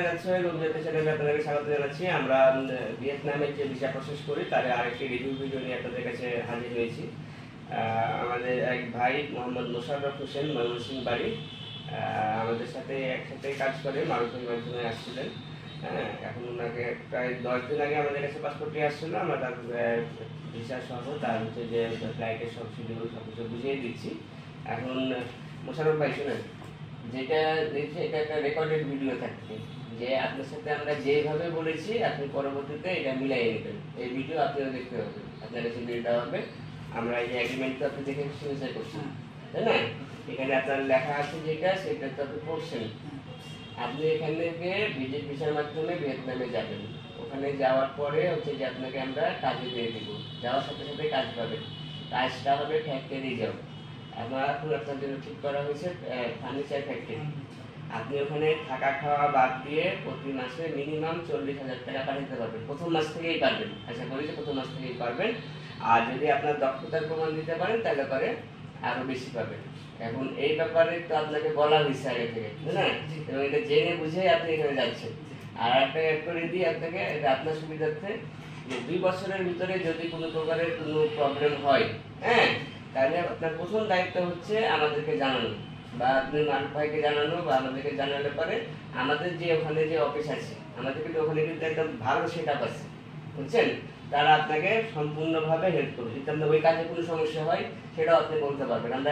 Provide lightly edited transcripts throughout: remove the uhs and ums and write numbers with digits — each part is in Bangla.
যাচ্ছে রূপজ্যোতি চ্যানেলে আপনাদেরকে স্বাগত জানাচ্ছি। আমরা ভিয়েতনামের যে ভিসা প্রসেস করি তার আরেকটি রিভিউ ভিডিও নিয়ে আপনাদের কাছে হাজির হয়েছি। আমাদের এক ভাই মোহাম্মদ মোশাররফ হোসেন, ময়মনসিংহ বাড়ি, আমাদের সাথে একসাথে কাজ করে, মারুফের মাধ্যমে আসছিলেন। হ্যাঁ, এখন ওনাকে প্রায় 10 দিন আগে আমাদের কাছে পাসপোর্টটি আসছিল। আমরা তার ভিসা সহ তার হচ্ছে যে ফ্লাইটের সব শিডিউল সব কিছু বুঝিয়ে দিচ্ছি। এখন মোশাররফ ভাই শুনেন, যেটা দেখছি এটা একটা রেকর্ডেড ভিডিও থাকছে, যে আপনার সাথে আমরা যেভাবে বলেছি আপনি পরবর্তীতে এটা মিলাই নেবেন। এই ভিডিও আপনারা দেখতে হবে, আপনার কাছে ভিডিওটা হবে। আমরা এই যে এগ্রিমেন্ট আপনি দেখে সিগনেচার করছি, তাই না? এখানে আপনার লেখা আছে যেটা, সেটা তো আপনি পড়ছেন। আপনি এখান থেকে ভিজিট ভিসার মাধ্যমে ভিয়েতনামে যাবেন। ওখানে যাওয়ার পরে হচ্ছে যে আপনাকে আমরা কাজে দিয়ে দেবো, যাওয়ার সাথে সাথে কাজ পাবেন। কাজটা হবে ফ্যাক্টরি জব। এখন আপনার জন্য ঠিক করা হয়েছে ফার্নিচার ফ্যাক্টরি। আপনি ওখানে থাকা খাওয়া বাদ দিয়ে প্রতি মাসে মিনিমাম 40,000 টাকা পাঠাতে পারবেন। প্রথম মাস থেকেই পারবেন, আশা করি যে প্রথম মাস থেকেই পারবেন। আর যদি আপনার দক্ষতার প্রমাণ দিতে পারেন তাহলে পরে আরো বেশি পাবেন। এখন এই ব্যাপারে তো আপনাকে বলা হয়েছে আগে থেকে, তাই না? এবং এটা জেনে বুঝে আপনি এখানে যাচ্ছেন। আর একটা অ্যাড করে দিই আপনাকে, এটা আপনার সুবিধার্থে, যে 2 বছরের ভিতরে যদি কোনো প্রকারের কোনো প্রবলেম হয়, হ্যাঁ, তাহলে আপনার প্রথম দায়িত্ব হচ্ছে আমাদেরকে জানানো, বা আপনি মারুফ ভাইকে জানানো, বা আমাদেরকে জানালে পরে আমাদের যে ওখানে যে অফিস আছে, আমাদের কিন্তু ওখানে কিন্তু একদম ভালো সেট আপ আছে, বুঝছেন? তারা আপনাকে সম্পূর্ণভাবে হেল্প করবে। যদি আপনার ওই কাজে কোনো সমস্যা হয় সেটাও আপনি বলতে পারবেন। আমরা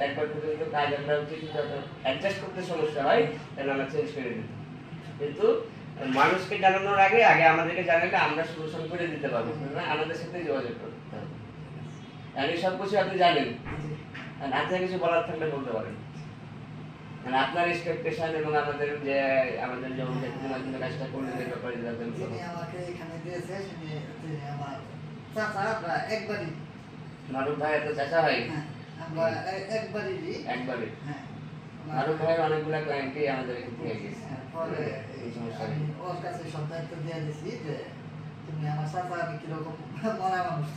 একবার পর্যন্ত কাজ আমরা হচ্ছে যদি অ্যাডজাস্ট করতে সমস্যা হয় তাহলে আমরা চেঞ্জ করে দিই। কিন্তু মানুষকে জানানোর আগে আমাদেরকে জানালে আমরা সলিউশন করে দিতে পারবো, আমাদের সাথে যোগাযোগ করতে হবে। আমি সব কিছু আপনি জানেন, আর আপনার কিছু বলার থাকলে বলতে পারেন। মানে আপনার এক্সপেকটেশন এবং আমাদের যে মাধ্যমে কাজটা করলেন এই ব্যাপারে আমাকে এখানে দিয়েছে, আমার চাচা, আমরা একবারই মারুফ ভাই এত চাচা ভাই, আমরা একবারই হ্যাঁ, মারুফ ভাইয়ের অনেকগুলো ক্লায়েন্টই আমাদের এখান থেকে গেছে। পরে আমি ওর কাছে সব দায়িত্ব দিয়ে দিয়েছি যে তুমি আমার চাচা, আমি কিরকম মরা মানুষ।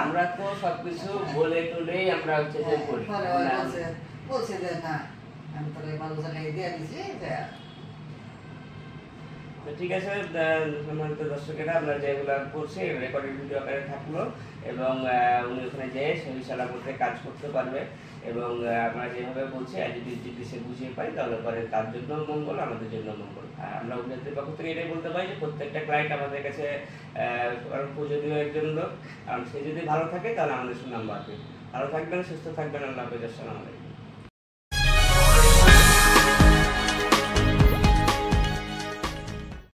আমরা তো সবকিছু বলে টলেই আমরা হচ্ছে যে করি। বলছে যে না, আমি তোর ভালো জায়গায় দিয়ে দিয়েছি। ঠিক আছে সম্মানিত দর্শকেরা, আমরা যেগুলো করছি রেকর্ডেড ভিডিও আকারে থাকলো, এবং উনি ওখানে যেয়ে সেই সালামতে কাজ করতে পারবে। এবং আমরা যেভাবে বলছি আর যদি সে বুঝিয়ে পাই তাহলে পরে তার জন্য মঙ্গল, আমাদের জন্য মঙ্গল। আমরা অভিনেত্রীর পক্ষ থেকে এটাই বলতে পারি যে প্রত্যেকটা ক্লায়েন্ট আমাদের কাছে পূজনীয় একজন লোক, কারণ সে যদি ভালো থাকে তাহলে আমাদের সুনাম বাড়বে। ভালো থাকবেন, সুস্থ থাকবেন, আল্লাহ হাফেজ, আসসালামু আলাইকুম।